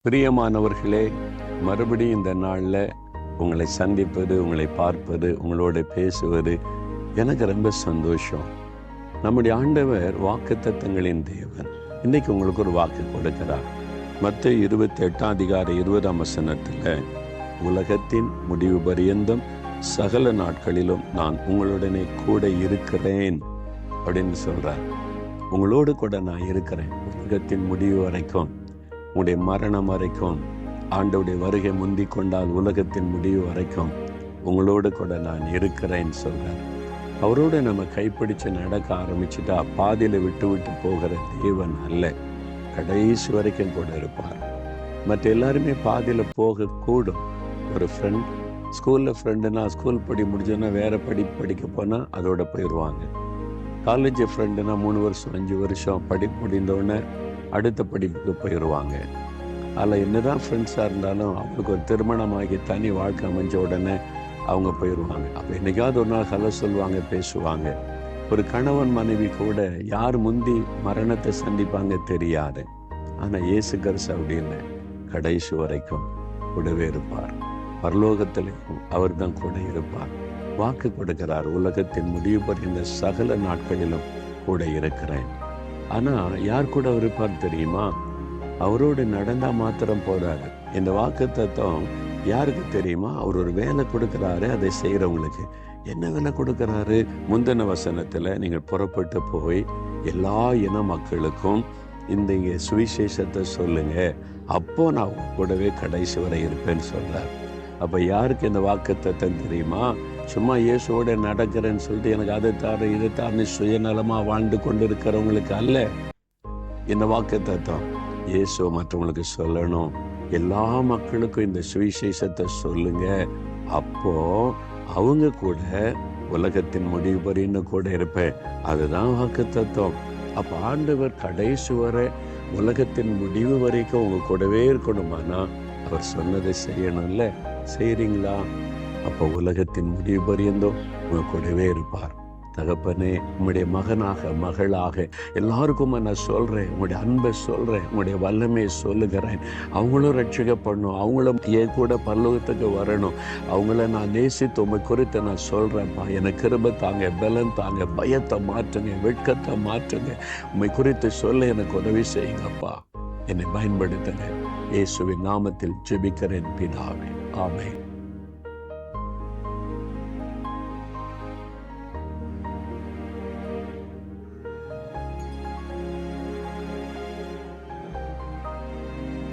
பிரியமானவர்களே, மறுபடியும் இந்த நாளில் உங்களை சந்திப்பது, உங்களை பார்ப்பது, உங்களோட பேசுவது எனக்கு ரொம்ப சந்தோஷம். நம்முடைய ஆண்டவர் வாக்குத்தத்தங்களின் தேவன். இன்னைக்கு உங்களுக்கு ஒரு வாக்கு கொடுக்கிறார். மத்தேயு 28:20 உலகத்தின் முடிவு பரியந்தம் சகல நாட்களிலும் நான் உங்களுடனே கூட இருக்கிறேன் அப்படின்னு சொல்றார். உங்களோடு கூட நான் இருக்கிறேன். உலகத்தின் முடிவு வரைக்கும், உங்களுடைய மரணம் வரைக்கும், ஆண்டவருடைய வருகை முந்தி கொண்டால் உலகத்தின் முடிவு வரைக்கும் உங்களோடு கூட நான் இருக்கிறேன்னு சொல்கிறேன். அவரோடு நம்ம கைப்பிடிச்சு நடக்க ஆரம்பிச்சுட்டா பாதியில் விட்டு விட்டு போகிற தேவன் அல்ல, கடைசி வரைக்கும் கூட இருப்பார். மற்ற எல்லாருமே பாதியில் போகக்கூடும். ஒரு ஃப்ரெண்ட், ஸ்கூலில் ஃப்ரெண்டுனா ஸ்கூல் படி முடிஞ்சோன்னா வேறு படிக்க போனால் அதோட போயிடுவாங்க. காலேஜ் ஃப்ரெண்டுனா 3 வருஷம் 5 வருஷம் படிப்பு முடிந்தோடனே அடுத்த படிப்புக்கு போயிடுவாங்க. அதில் என்னதான் ஃப்ரெண்ட்ஸாக இருந்தாலும் அவங்களுக்கு ஒரு திருமணமாகி தனி வாழ்க்கை அமைஞ்ச உடனே அவங்க போயிடுவாங்க. அப்போ என்னைக்காவது ஒரு நாள் ஹலோ சொல்லுவாங்க, பேசுவாங்க. ஒரு கணவன் மனைவி கூட யார் முந்தி மரணத்தை சந்திப்பாங்க தெரியாது. ஆனால் இயேசு கிறிஸ்து அப்படின்னு கடைசி வரைக்கும் கூடவே இருப்பார். பரலோகத்திலையும் அவர் தான் கூட இருப்பார். வாக்கு கொடுக்கிறார், உலகத்தின் முடிவு பறிந்த சகல நாட்களிலும் கூட இருக்கிறேன். ஆனால் யார் கூட இருப்பார் தெரியுமா? அவரோடு நடந்தால் மாத்திரம் போதாது. இந்த வாக்கு தத்துவம் யாருக்கு தெரியுமா? அவர் ஒரு வேலை கொடுக்குறாரு, அதை செய்கிறவங்களுக்கு. என்ன வேலை கொடுக்குறாரு? முந்தின வசனத்தில் நீங்கள் புறப்பட்டு போய் எல்லா இன மக்களுக்கும் இந்த சுவிசேஷத்தை சொல்லுங்க, அப்போ நான் உங்க கூடவே கடைசி வரை இருப்பேன்னு சொல்றார். அப்போ யாருக்கு இந்த வாக்கு தத்துவம் தெரியுமா? சும்மா இயேசுவோட நடக்கிறேன்னு சொல்லிட்டு எனக்கு அதை தாரு இதை தாருன்னு சுயநலமாக வாழ்ந்து கொண்டு இருக்கிறவங்களுக்கு அல்ல இந்த வாக்கு தத்துவம். இயேசு மற்றவங்களுக்கு சொல்லணும், எல்லா மக்களுக்கும் இந்த சுவிசேஷத்தை சொல்லுங்க, அப்போ அவங்க கூட உலகத்தின் முடிவு வரைன்னு கூட இருப்பேன். அதுதான் வாக்கு தத்துவம். அப்போ ஆண்டவர் கடைசி வரை உலகத்தின் முடிவு வரைக்கும் உங்க கூடவே இருக்கணுமானா அவர் சொன்னதை செய்யணும்ல. செய்கிறீங்களா? அப்போ உலகத்தின் முடிவு பரியந்தம் உங்க கூடவே இருப்பார். தகப்பனே, உங்களுடைய மகனாக மகளாக எல்லாருக்கும் நான் சொல்கிறேன், உங்களுடைய அன்பை சொல்கிறேன், உங்களுடைய வல்லமையை சொல்லுகிறேன். அவங்களும் ரட்சிக்கப்படணும், அவங்களும் என் கூட பரலோகத்துக்கு வரணும். அவங்கள நான் நேசித்து உண்மை குறித்து நான் சொல்கிறேன்ப்பா. எனக்கு கிருபை தாங்க, பலன் தாங்க, பயத்தை மாற்றுங்க, வெட்கத்தை மாற்றுங்க. உண்மை குறித்து சொல்ல எனக்கு உதவி செய்யுங்கப்பா. என்னை பயன்படுத்துங்க. இயேசுவின் நாமத்தில் ஜெபிக்கிறேன் பிதாவே, ஆமென்.